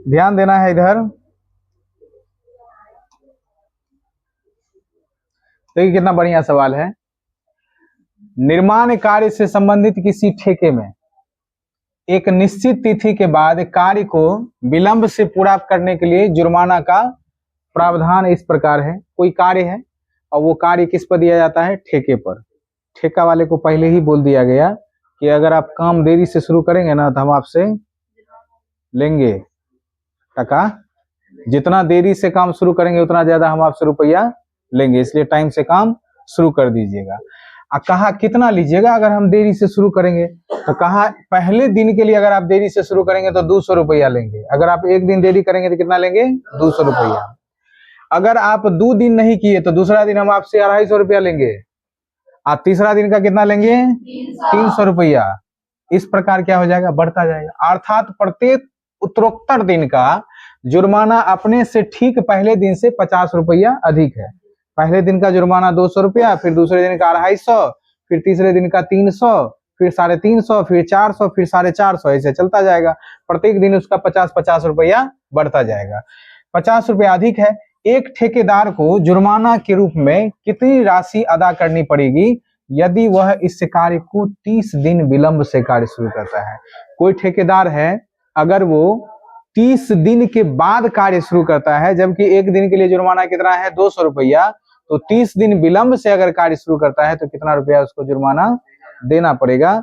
ध्यान देना है इधर। देखिए कितना बढ़िया सवाल है। निर्माण कार्य से संबंधित किसी ठेके में एक निश्चित तिथि के बाद कार्य को विलंब से पूरा करने के लिए जुर्माना का प्रावधान इस प्रकार है। कोई कार्य है और वो कार्य किस पर दिया जाता है? ठेके पर। ठेका वाले को पहले ही बोल दिया गया कि अगर आप काम देरी से शुरू करेंगे ना तो हम आपसे लेंगे टका, जितना देरी से काम शुरू करेंगे उतना ज्यादा हम आपसे रुपया लेंगे, इसलिए टाइम से काम शुरू कर दीजिएगा। कहा कितना लीजिएगा अगर हम देरी से शुरू करेंगे? तो कहा पहले दिन के लिए अगर आप देरी से शुरू करेंगे तो 200 रुपया लेंगे। अगर आप एक दिन देरी करेंगे तो कितना लेंगे? 200 रुपया। अगर आप 2 दिन नहीं किए तो दूसरा दिन हम आपसे 250 रुपया लेंगे। आप तीसरा दिन का कितना लेंगे? 300 रुपया। इस प्रकार क्या हो जाएगा? बढ़ता जाएगा। अर्थात प्रत्येक उत्तरोत्तर दिन का जुर्माना अपने से ठीक पहले दिन से 50 रुपया अधिक है। पहले दिन का जुर्माना 200 रुपया, फिर दूसरे दिन का 250, फिर तीसरे दिन का 300, फिर 350, फिर 400, फिर 450, ऐसे चलता जाएगा। प्रत्येक दिन उसका 50-50 रुपया बढ़ता जाएगा। 50 रुपया अधिक है। एक ठेकेदार को जुर्माना के रूप में कितनी राशि अदा करनी पड़ेगी यदि वह इस कार्य को 30 दिन विलंब से कार्य शुरू करता है? कोई ठेकेदार है, अगर वो 30 दिन के बाद कार्य शुरू करता है, जबकि एक दिन के लिए जुर्माना कितना है? 200 रुपया, तो 30 दिन विलंब से अगर कार्य शुरू करता है तो कितना रुपया उसको जुर्माना देना पड़ेगा?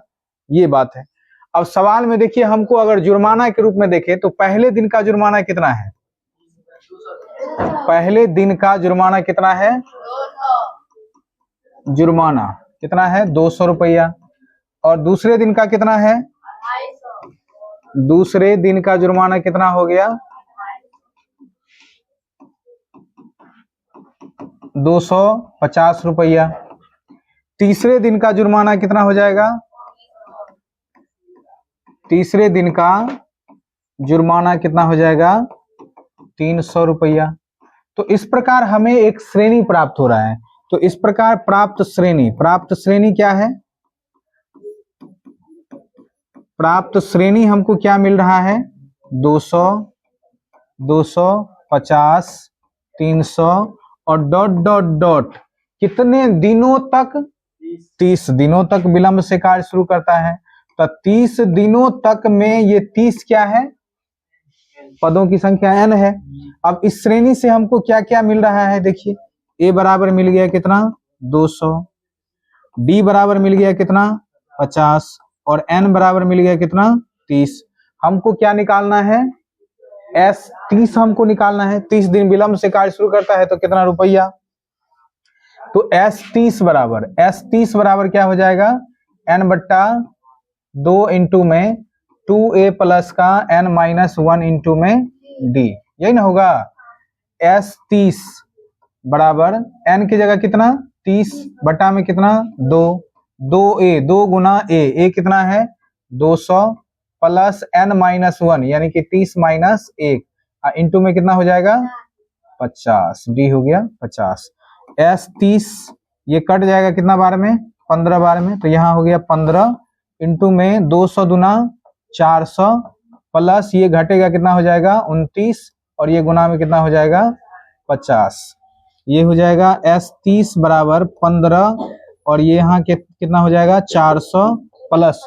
ये बात है। अब सवाल में देखिए, हमको अगर जुर्माना के रूप में देखें तो पहले दिन का जुर्माना कितना है? पहले दिन का जुर्माना कितना है? जुर्माना कितना है? 200 रुपया। और दूसरे दिन का कितना है? दूसरे दिन का जुर्माना कितना हो गया? 250 रुपया। तीसरे दिन का जुर्माना कितना हो जाएगा? तीसरे दिन का जुर्माना कितना हो जाएगा? 300 रुपया। तो इस प्रकार हमें एक श्रेणी प्राप्त हो रहा है। तो इस प्रकार प्राप्त श्रेणी क्या है? प्राप्त श्रेणी हमको क्या मिल रहा है? 200, 250, 300 और डॉट डॉट डॉट कितने दिनों तक? 30 दिनों तक विलंब से कार्य शुरू करता है। तो 30 दिनों तक में ये 30 क्या है? पदों की संख्या n है। अब इस श्रेणी से हमको क्या क्या मिल रहा है? देखिए, a बराबर मिल गया कितना? 200, d बराबर मिल गया कितना? 50 और n बराबर मिल गया कितना? 30। हमको क्या निकालना है? s 30 हमको निकालना है। 30 दिन विलंब से कार्य शुरू करता है तो कितना रुपया? तो s 30 बराबर क्या हो जाएगा? n/2 इंटू में 2a प्लस का n-1 इंटू में d, यही ना होगा? s 30 बराबर n की जगह कितना? 30 बटा में कितना? 2, 2a, 2 गुना a कितना है? 200 प्लस n-1 यानी कि 30 माइनस 1 इंटू में कितना हो जाएगा? 50, d हो गया 50। s 30 ये कट जाएगा कितना बार में? 15 बार में। तो यहाँ हो गया 15 इंटू में 200 दुना 400 प्लस ये घटेगा कितना हो जाएगा? 29 और ये गुना में कितना हो जाएगा? 50। ये हो जाएगा s 30 बराबर 15 और ये यहाँ के कितना हो जाएगा? 400 प्लस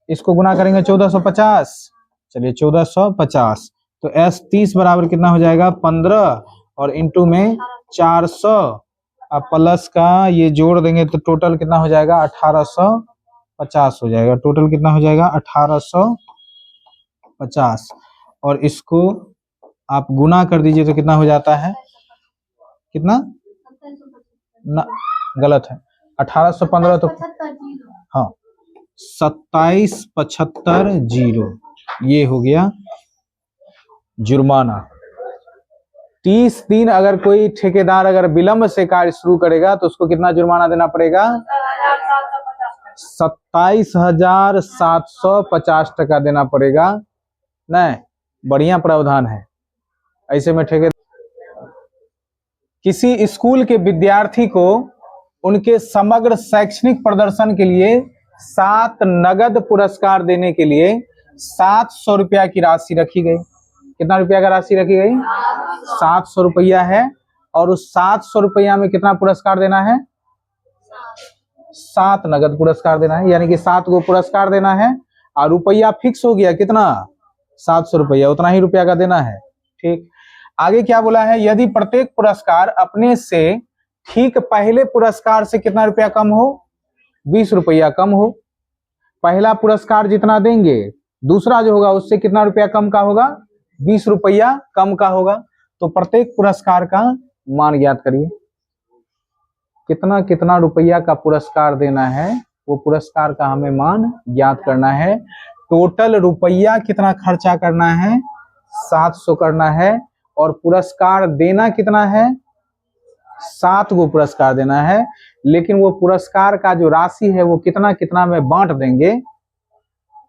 इसको गुना करेंगे 1450। चलिए 1450। तो s 30 बराबर कितना हो जाएगा? 15 और इंटू में 400 अब प्लस का ये जोड़ देंगे तो टोटल कितना हो जाएगा? 1850 हो जाएगा। टोटल कितना हो जाएगा? 1850 और इसको आप गुना कर दीजिए तो कितना हो जाता है? कितना? ना, गलत है। 1815 तो हाँ 2775 ये हो गया जुर्माना। 30 दिन अगर कोई ठेकेदार अगर विलंब से कार्य शुरू करेगा तो उसको कितना जुर्माना देना पड़ेगा? 27,750 टका देना पड़ेगा। नहीं, बढ़िया प्रावधान है। ऐसे में ठेकेदार किसी स्कूल के विद्यार्थी को उनके समग्र शैक्षणिक प्रदर्शन के लिए 7 नगद पुरस्कार देने के लिए 700 रुपया की राशि रखी गई। कितना रुपया का राशि रखी गई? 700 रुपया है। और उस 700 रुपया में कितना पुरस्कार देना है? 7 नगद पुरस्कार देना है, यानी कि 7 को पुरस्कार देना है। और रुपया फिक्स हो गया कितना? 700 रुपया, उतना ही रुपया का देना है। ठीक, आगे क्या बोला है? यदि प्रत्येक पुरस्कार अपने से ठीक पहले पुरस्कार से कितना रुपया कम हो? 20 रुपया कम हो। पहला पुरस्कार जितना देंगे, दूसरा जो होगा उससे कितना रुपया कम का होगा? 20 रुपया कम का होगा। तो प्रत्येक पुरस्कार का मान ज्ञात करिए। कितना कितना रुपया का पुरस्कार देना है, वो पुरस्कार का हमें मान ज्ञात करना है। टोटल रुपया कितना खर्चा करना है? 700 करना है। और पुरस्कार देना कितना है? 7 को पुरस्कार देना है। लेकिन वो पुरस्कार का जो राशि है वो कितना कितना में बांट देंगे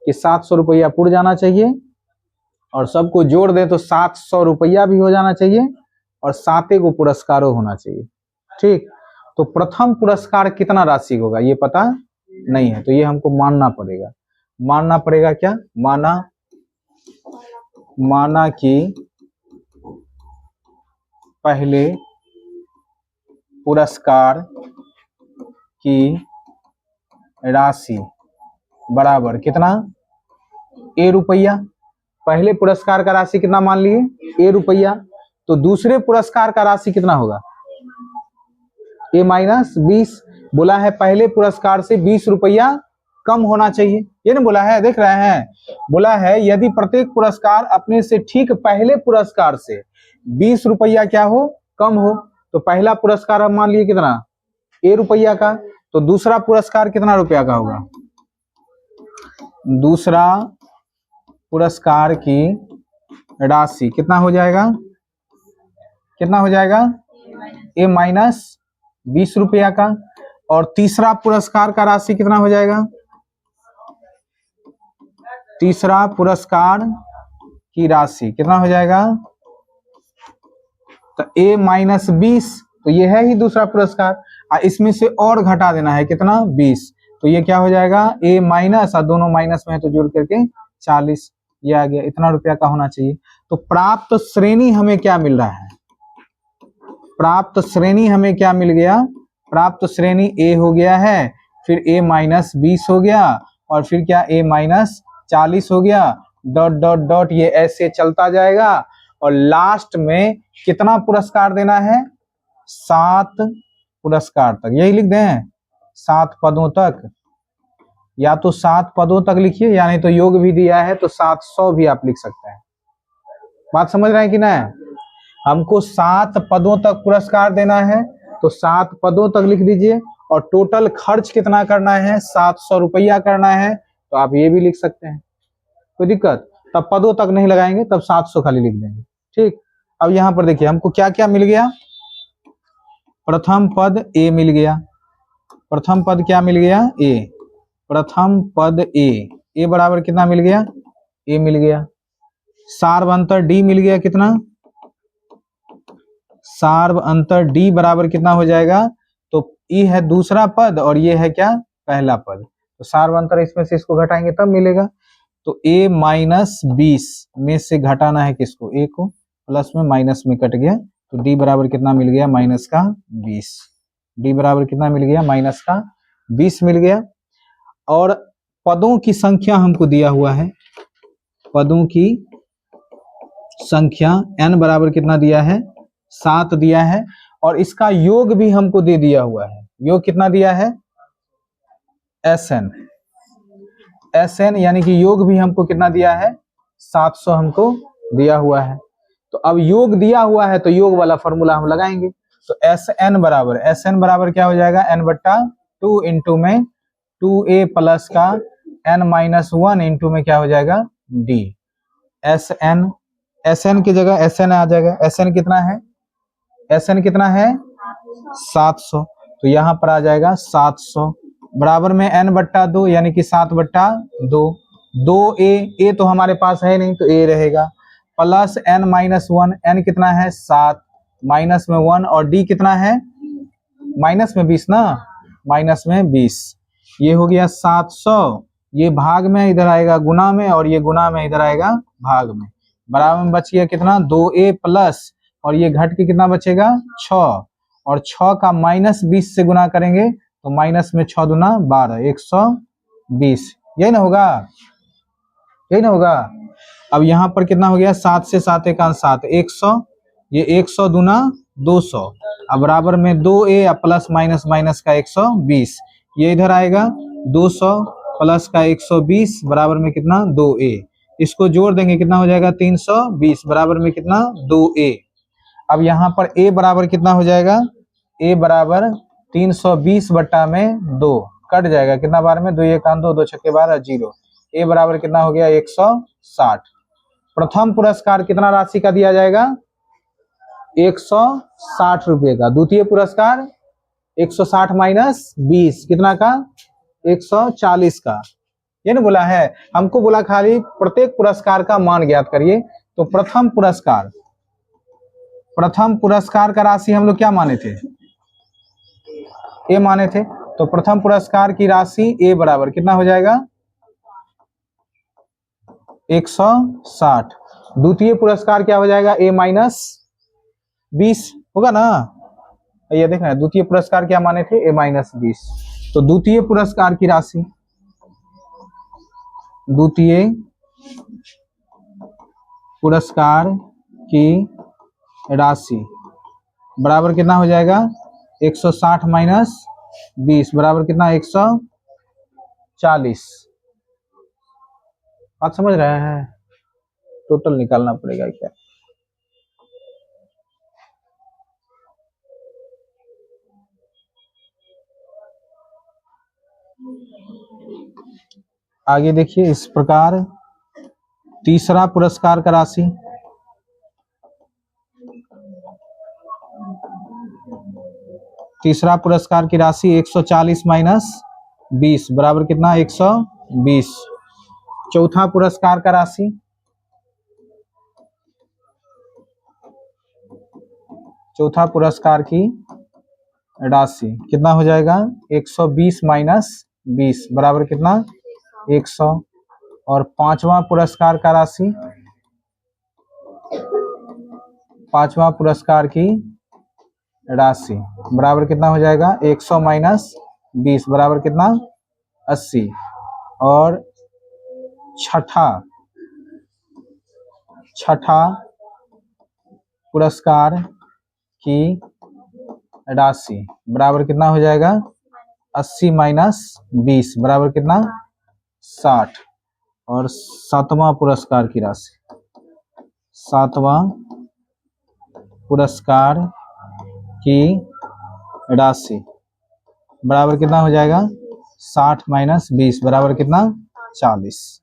कि 700 रुपया पुर जाना चाहिए, और सबको जोड़ दें तो 700 रुपया भी हो जाना चाहिए, और 7 को पुरस्कारों होना चाहिए। ठीक, तो प्रथम पुरस्कार कितना राशि होगा ये पता नहीं है, तो ये हमको मानना पड़ेगा। मानना पड़ेगा क्या? माना कि पहले पुरस्कार की राशि बराबर कितना? ए रुपया। पहले पुरस्कार का राशि कितना मान लिए? ए रुपया। तो दूसरे पुरस्कार का राशि कितना होगा? ए माइनस 20। बोला है पहले पुरस्कार से 20 रुपया कम होना चाहिए, ये नहीं बोला है? देख रहे हैं, बोला है यदि प्रत्येक पुरस्कार अपने से ठीक पहले पुरस्कार से 20 रुपया क्या हो? कम हो। तो पहला पुरस्कार हम मान लिए कितना? ए रुपया का। तो दूसरा पुरस्कार कितना रुपया का होगा? दूसरा पुरस्कार की राशि कितना हो जाएगा? कितना हो जाएगा? ए माइनस 20 रुपया का। और तीसरा पुरस्कार का राशि कितना हो जाएगा? तीसरा पुरस्कार की राशि कितना हो जाएगा? तो ए माइनस 20, तो ये है ही दूसरा पुरस्कार। इसमें से और घटा देना है कितना? 20। तो ये क्या हो जाएगा? ए माइनस, और दोनों माइनस में है तो जोड़ करके 40, ये आ गया। इतना रुपया का होना चाहिए। तो प्राप्त श्रेणी हमें क्या मिल रहा है? प्राप्त श्रेणी हमें क्या मिल गया? प्राप्त श्रेणी ए हो गया है, फिर ए माइनस 20 हो गया, और फिर क्या? ए माइनस 40 हो गया। डॉट डॉट डॉट ये ऐसे चलता जाएगा। और लास्ट में कितना पुरस्कार देना है? 7 पुरस्कार तक। यही लिख दें, 7 पदों तक। या तो 7 पदों तक लिखिए, या नहीं तो योग भी दिया है तो 700 भी आप लिख सकते हैं। बात समझ रहे हैं कि नहीं? हमको 7 पदों तक पुरस्कार देना है तो 7 पदों तक लिख दीजिए। और टोटल खर्च कितना करना है? 700 रुपया करना है, तो आप ये भी लिख सकते हैं, कोई दिक्कत। तब पदों तक नहीं लगाएंगे, तब 700 खाली लिख देंगे। ठीक, अब यहाँ पर देखिए हमको क्या क्या मिल गया। प्रथम पद ए मिल गया। प्रथम पद क्या मिल गया? ए। प्रथम पद ए, ए बराबर कितना मिल गया? ए मिल गया। सार्व अंतर डी मिल गया। कितना? सार्व अंतर डी बराबर कितना हो जाएगा? तो ई है दूसरा पद और ये है क्या? पहला पद। तो सार्व अंतर इसमें से इसको घटाएंगे तब मिलेगा। तो ए माइनस 20 में से घटाना है किसको? ए को। प्लस में माइनस में कट गया, तो डी बराबर कितना मिल गया? माइनस का 20। डी बराबर कितना मिल गया? माइनस का 20 मिल गया। और पदों की संख्या हमको दिया हुआ है। पदों की संख्या n बराबर कितना दिया है? 7 दिया है। और इसका योग भी हमको दे दिया हुआ है। योग कितना दिया है? Sn। Sn यानी कि योग भी हमको कितना दिया है? 700 हमको दिया हुआ है। तो अब योग दिया हुआ है तो योग वाला फॉर्मूला हम लगाएंगे। तो Sn बराबर क्या हो जाएगा? n बट्टा 2 इंटू में 2a प्लस का n माइनस 1 इंटू में क्या हो जाएगा? d। Sn की जगह Sn आ जाएगा। Sn कितना है? Sn कितना है? 700। तो यहाँ पर आ जाएगा 700 बराबर में n बट्टा 2 यानी कि 7 बट्टा 2। 2a तो हमारे पास है नहीं तो a रहेगा, प्लस n माइनस 1। n कितना है? 7 माइनस में 1, और d कितना है? माइनस में 20 ना, माइनस में 20। ये हो गया 700। ये भाग में इधर आएगा गुना में, और ये गुना में इधर आएगा भाग में। बराबर में बच गया कितना 2a प्लस, और ये घट के कितना बचेगा 6, और 6 का -20 से गुना करेंगे तो माइनस में 6 दूना 12, 120, यही ना होगा, यही ना होगा। अब यहाँ पर कितना हो गया 7 से 7 एकांश 7, 100, ये 100 दूना 200, अब बराबर में 2a प्लस माइनस माइनस का 120, ये इधर आएगा 200 प्लस का 120 बराबर में कितना 2a, इसको जोड़ देंगे कितना हो जाएगा 320 बराबर में कितना 2a। अब यहाँ पर a बराबर कितना हो जाएगा, a बराबर 320 बट्टा में 2 कट जाएगा, कितना बार में 2 1 2 2 छक्के 12 0, a बराबर कितना हो गया 160। प्रथम पुरस्कार कितना राशि का दिया जाएगा 160 रुपए का, द्वितीय पुरस्कार 160 माइनस 20 कितना का 140 का, ये ना बोला है हमको, बोला खाली प्रत्येक पुरस्कार का मान ज्ञात करिए। तो प्रथम पुरस्कार का राशि हम लोग क्या माने थे, ए माने थे, तो प्रथम पुरस्कार की राशि ए बराबर कितना हो जाएगा 160, द्वितीय पुरस्कार क्या हो जाएगा ए माइनस 20 होगा ना, ये देखना द्वितीय पुरस्कार क्या माने थे ए माइनस 20, तो द्वितीय पुरस्कार की राशि, द्वितीय पुरस्कार की राशि बराबर कितना हो जाएगा 160 माइनस 20 बराबर कितना 140, बात समझ रहे हैं, टोटल निकालना पड़ेगा क्या। आगे देखिए इस प्रकार तीसरा पुरस्कार का राशि, तीसरा पुरस्कार की राशि 140 माइनस 20 बराबर कितना 120। चौथा पुरस्कार का राशि, चौथा पुरस्कार की राशि कितना हो जाएगा 120 माइनस 20 बराबर कितना 100, और पांचवा पुरस्कार का राशि, पांचवा पुरस्कार की राशि बराबर कितना हो जाएगा 100 माइनस 20 बराबर कितना 80, और छठा पुरस्कार की राशि बराबर कितना हो जाएगा 80 माइनस 20 बराबर कितना 60, और सातवां पुरस्कार की राशि, सातवां पुरस्कार की राशि बराबर कितना हो जाएगा 60 माइनस 20 बराबर कितना 40।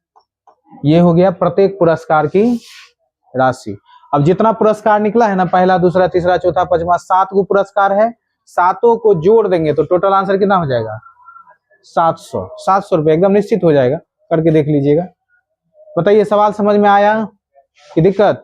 ये हो गया प्रत्येक पुरस्कार की राशि। अब जितना पुरस्कार निकला है ना, पहला दूसरा तीसरा चौथा पांचवा, 7 गो पुरस्कार है, सातों को जोड़ देंगे तो टोटल आंसर कितना हो जाएगा 700 रुपए, एकदम निश्चित हो जाएगा, करके देख लीजिएगा। बताइए सवाल समझ में आया कि दिक्कत।